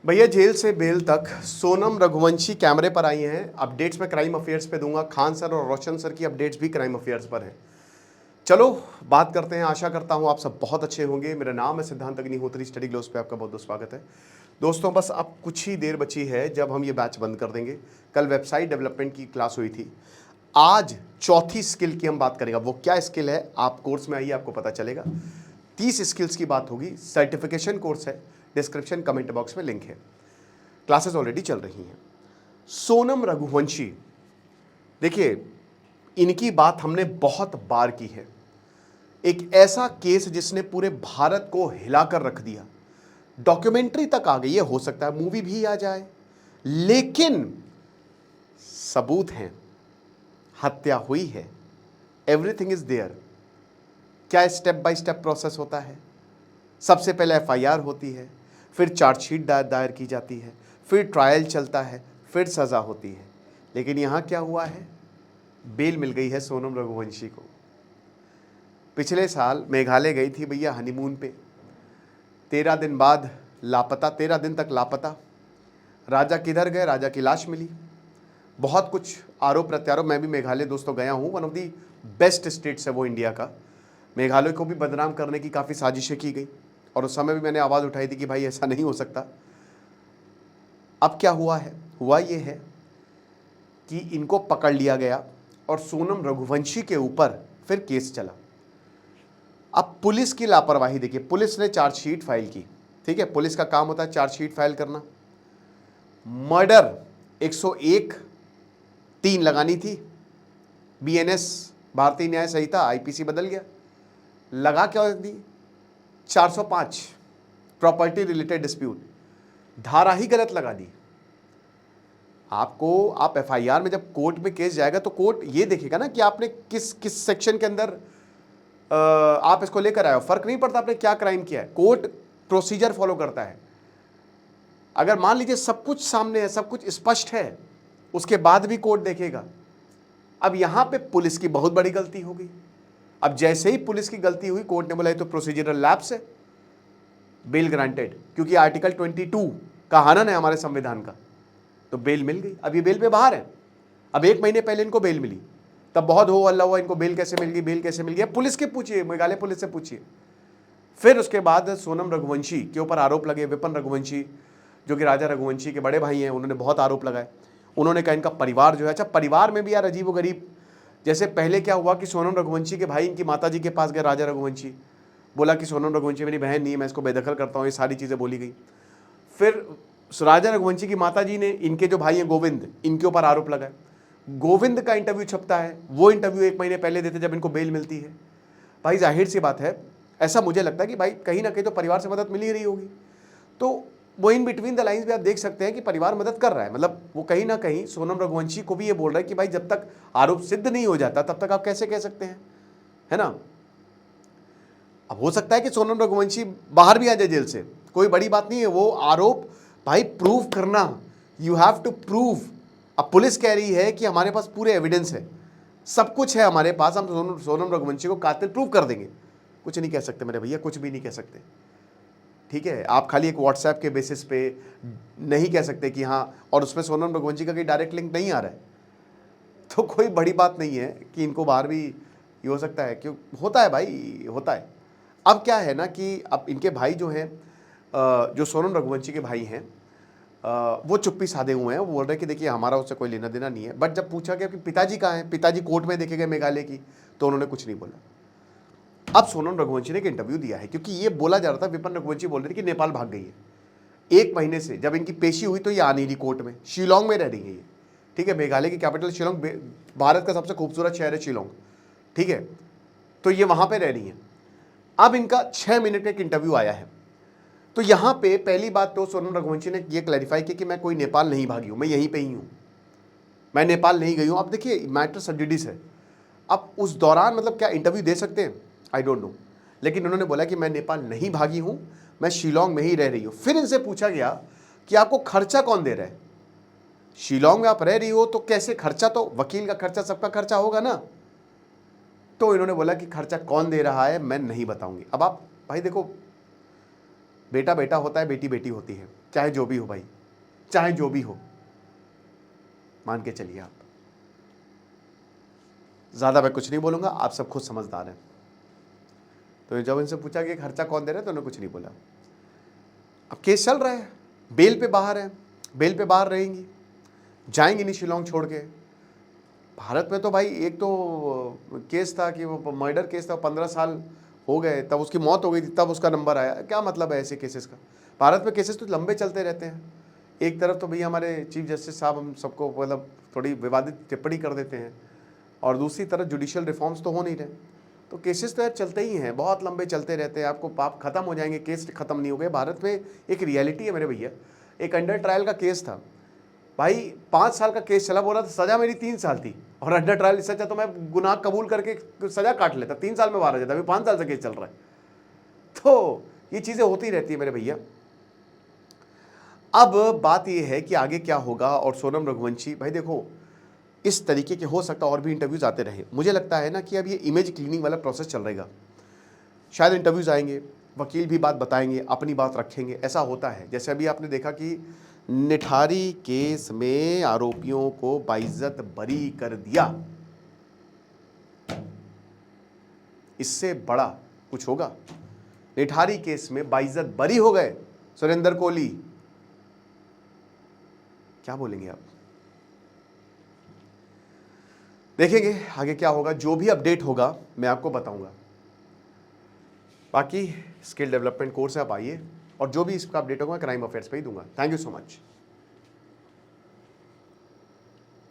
भैया जेल से बेल तक सोनम रघुवंशी कैमरे पर आई हैं। अपडेट्स मैं क्राइम अफेयर्स पे दूंगा। खान सर और रोशन सर की अपडेट्स भी क्राइम अफेयर्स पर हैं। चलो बात करते हैं। आशा करता हूँ आप सब बहुत अच्छे होंगे। मेरा नाम है सिद्धांत अग्निहोत्री। स्टडी ग्लोस पे आपका बहुत बहुत स्वागत है। दोस्तों बस अब कुछ ही देर बची है जब हम ये बैच बंद कर देंगे। कल वेबसाइट डेवलपमेंट की क्लास हुई थी। आज चौथी स्किल की हम बात करेंगे। वो क्या स्किल है आप कोर्स में आइए, आपको पता चलेगा। 30 स्किल्स की बात होगी। सर्टिफिकेशन कोर्स है। डिस्क्रिप्शन कमेंट बॉक्स में लिंक है। क्लासेस ऑलरेडी चल रही हैं। सोनम रघुवंशी, देखिए इनकी बात हमने बहुत बार की है। एक ऐसा केस जिसने पूरे भारत को हिलाकर रख दिया। डॉक्यूमेंट्री तक आ गई है, हो सकता है मूवी भी आ जाए, लेकिन सबूत हैं, हत्या हुई है, एवरीथिंग इज देयर। क्या स्टेप बाय स्टेप प्रोसेस होता है। सबसे पहले एफआईआर होती है, फिर चार्जशीट दायर की जाती है, फिर ट्रायल चलता है, फिर सज़ा होती है। लेकिन यहाँ क्या हुआ है, बेल मिल गई है सोनम रघुवंशी को। पिछले साल मेघालय गई थी भैया हनीमून पे। 13 दिन बाद लापता, 13 दिन तक लापता। राजा किधर गए, राजा की लाश मिली। बहुत कुछ आरोप प्रत्यारोप। मैं भी मेघालय दोस्तों गया हूँ। One of the best states है वो इंडिया का। मेघालय को भी बदनाम करने की काफ़ी साजिशें की गई और उस समय भी मैंने आवाज़ उठाई थी कि भाई ऐसा नहीं हो सकता। अब क्या हुआ है, हुआ ये है कि इनको पकड़ लिया गया और सोनम रघुवंशी के ऊपर फिर केस चला। अब पुलिस की लापरवाही देखिए। पुलिस ने चार्जशीट फाइल की, ठीक है, पुलिस का काम होता है चार्जशीट फाइल करना। मर्डर 101 3 लगानी थी। बीएनएस भारतीय न्याय संहिता आईपीसी बदल गया, लगा क्या दी 405 प्रॉपर्टी रिलेटेड डिस्प्यूट, धारा ही गलत लगा दी। आपको आप एफआईआर में जब कोर्ट में केस जाएगा तो कोर्ट ये देखेगा ना कि आपने किस किस सेक्शन के अंदर आप इसको लेकर आए हो। फर्क नहीं पड़ता आपने क्या क्राइम किया है, कोर्ट प्रोसीजर फॉलो करता है। अगर मान लीजिए सब कुछ सामने है, सब कुछ स्पष्ट है, उसके बाद भी कोर्ट देखेगा। अब यहां पे पुलिस की बहुत बड़ी गलती हो गई। अब जैसे ही पुलिस की गलती हुई, कोर्ट ने बोला ये तो प्रोसीजरल लैप्स है, बेल ग्रांटेड, क्योंकि आर्टिकल 22 का हनन है हमारे संविधान का, तो बेल मिल गई। अब ये बेल पे बाहर है। अब 1 महीने पहले इनको बेल मिली, तब बहुत हो हल्ला हुआ इनको बेल कैसे मिल गई, बेल कैसे मिल गई। पुलिस के पूछिए, मेघालय पुलिस से पूछिए। फिर उसके बाद सोनम रघुवंशी के ऊपर आरोप लगे। विपिन रघुवंशी जो कि राजा रघुवंशी के बड़े भाई हैं, उन्होंने बहुत आरोप लगाए। उन्होंने कहा इनका परिवार जो है, अच्छा परिवार में भी यार अजीब व गरीब। जैसे पहले क्या हुआ कि सोनम रघुवंशी के भाई इनकी माताजी के पास गए, राजा रघुवंशी, बोला कि सोनम रघुवंशी मेरी बहन नहीं है, मैं इसको बेदखल करता हूँ, ये सारी चीज़ें बोली गई। फिर राजा रघुवंशी की माताजी ने इनके जो भाई हैं गोविंद, इनके ऊपर आरोप लगाए। गोविंद का इंटरव्यू छपता है, वो इंटरव्यू 1 महीने पहले देते जब इनको बेल मिलती है। भाई जाहिर सी बात है, ऐसा मुझे लगता है कि भाई कहीं ना कहीं तो परिवार से मदद मिल ही रही होगी। तो वो इन बिटवीन द लाइंस भी आप देख सकते हैं कि परिवार मदद कर रहा है। मतलब वो कहीं ना कहीं सोनम रघुवंशी को भी ये बोल रहा है कि भाई जब तक आरोप सिद्ध नहीं हो जाता तब तक आप कैसे कह सकते हैं, है ना। अब हो सकता है कि सोनम रघुवंशी बाहर भी आ जाए जेल से, कोई बड़ी बात नहीं है। वो आरोप भाई प्रूव करना, यू हैव टू प्रूव। अब पुलिस कह रही है कि हमारे पास पूरे एविडेंस है, सब कुछ है हमारे पास, हम सोनम रघुवंशी को कातिल प्रूव कर देंगे। कुछ नहीं कह सकते मेरे भैया, कुछ भी नहीं कह सकते, ठीक है। आप खाली एक व्हाट्सएप के बेसिस पे नहीं कह सकते कि हाँ, और उसमें सोनम रघुवंशी का कोई डायरेक्ट लिंक नहीं आ रहा है, तो कोई बड़ी बात नहीं है कि इनको बाहर भी ये हो सकता है। क्यों होता है भाई, होता है। अब क्या है ना कि अब इनके भाई जो हैं, जो सोनम रघुवंशी के भाई हैं, वो चुप्पी साधे हुए हैं। वो बोल रहे हैं कि देखिए हमारा उससे कोई लेना देना नहीं है। बट जब पूछा गया कि पिताजी कहाँ हैं, पिताजी कोर्ट में देखे गए मेघालय की, तो उन्होंने कुछ नहीं बोला। अब सोनम रघुवंशी ने एक इंटरव्यू दिया है, क्योंकि ये बोला जा रहा था, विपिन रघुवंशी बोल रहे थे कि नेपाल भाग गई है 1 महीने से। जब इनकी पेशी हुई तो ये आ नहीं रही कोर्ट में, शिलोंग में रह रही है ये, ठीक है। मेघालय की कैपिटल शिलोंग, भारत का सबसे खूबसूरत शहर है शिलोंग, ठीक है। तो ये वहां पे रह रही है। अब इनका 6 मिनट एक इंटरव्यू आया है। तो यहां पे पहली बात तो सोनम रघुवंशी ने ये क्लैरिफाई की कि मैं कोई नेपाल नहीं भागी हूं, मैं यहीं पे ही हूं, मैं नेपाल नहीं गई हूं। अब देखिए मैटर सब्सिडीज है। अब उस दौरान मतलब क्या इंटरव्यू दे सकते हैं, आई डोंट नो, लेकिन उन्होंने बोला कि मैं नेपाल नहीं भागी हूं, मैं शिलोंग में ही रह रही हूं। फिर इनसे पूछा गया कि आपको खर्चा कौन दे रहा है, शिलोंग में आप रह रही हो तो कैसे खर्चा, तो वकील का खर्चा सबका खर्चा होगा ना। तो इन्होंने बोला कि खर्चा कौन दे रहा है मैं नहीं बताऊंगी। अब आप भाई देखो, बेटा बेटा होता है, बेटी बेटी होती है, चाहे जो भी हो भाई, चाहे जो भी हो, मान के चलिए आप। ज़्यादा मैं कुछ नहीं बोलूँगा, आप सब खुद समझदार हैं। तो जब इनसे पूछा कि खर्चा कौन दे रहा है तो उन्होंने कुछ नहीं बोला। अब केस चल रहा है, बेल पे बाहर है, बेल पे बाहर रहेंगी, जाएंगी नहीं शिलोंग छोड़ के। भारत में तो भाई एक तो केस था कि वो मर्डर केस था, 15 साल हो गए, तब उसकी मौत हो गई थी, तब उसका नंबर आया। क्या मतलब है ऐसे केसेस का? भारत में केसेस तो लंबे चलते रहते हैं। एक तरफ तो भैया हमारे चीफ जस्टिस साहब हम सबको मतलब थोड़ी विवादित टिप्पणी कर देते हैं, और दूसरी तरफ जुडिशियल रिफॉर्म्स तो हो नहीं रहे, तो केसेस तो यार चलते ही हैं, बहुत लंबे चलते रहते हैं। आपको पाप खत्म हो जाएंगे, केस खत्म नहीं हो गए। भारत में एक रियलिटी है मेरे भैया, एक अंडर ट्रायल का केस था भाई, 5 साल का केस चला, बोला था सजा मेरी 3 साल थी, और अंडर ट्रायल इससे अच्छा तो मैं गुनाह कबूल करके सजा काट लेता, 3 साल में बाहर आ जाता, अभी 5 साल से केस चल रहा है। तो ये चीज़ें होती रहती है मेरे भैया। अब बात यह है कि आगे क्या होगा। और सोनम रघुवंशी भाई देखो, इस तरीके के हो सकता है और भी इंटरव्यूज़ आते रहे। मुझे लगता है ना कि अब ये इमेज क्लीनिंग वाला प्रोसेस चल रहेगा, शायद इंटरव्यूज़ आएंगे, वकील भी बात बताएंगे, अपनी बात रखेंगे, ऐसा होता है। जैसे अभी आपने देखा कि निठारी केस में आरोपियों को बाइज्जत बरी कर दिया, इससे बड़ा कुछ होगा? निठारी केस में बाइज्जत बरी हो गए सुरेंद्र कोहली, क्या बोलेंगे आप? देखेंगे आगे क्या होगा, जो भी अपडेट होगा मैं आपको बताऊंगा। बाकी स्किल डेवलपमेंट कोर्स है, आप आइए, और जो भी इसका अपडेट होगा मैं क्राइम अफेयर्स पे ही दूंगा। Thank you so much.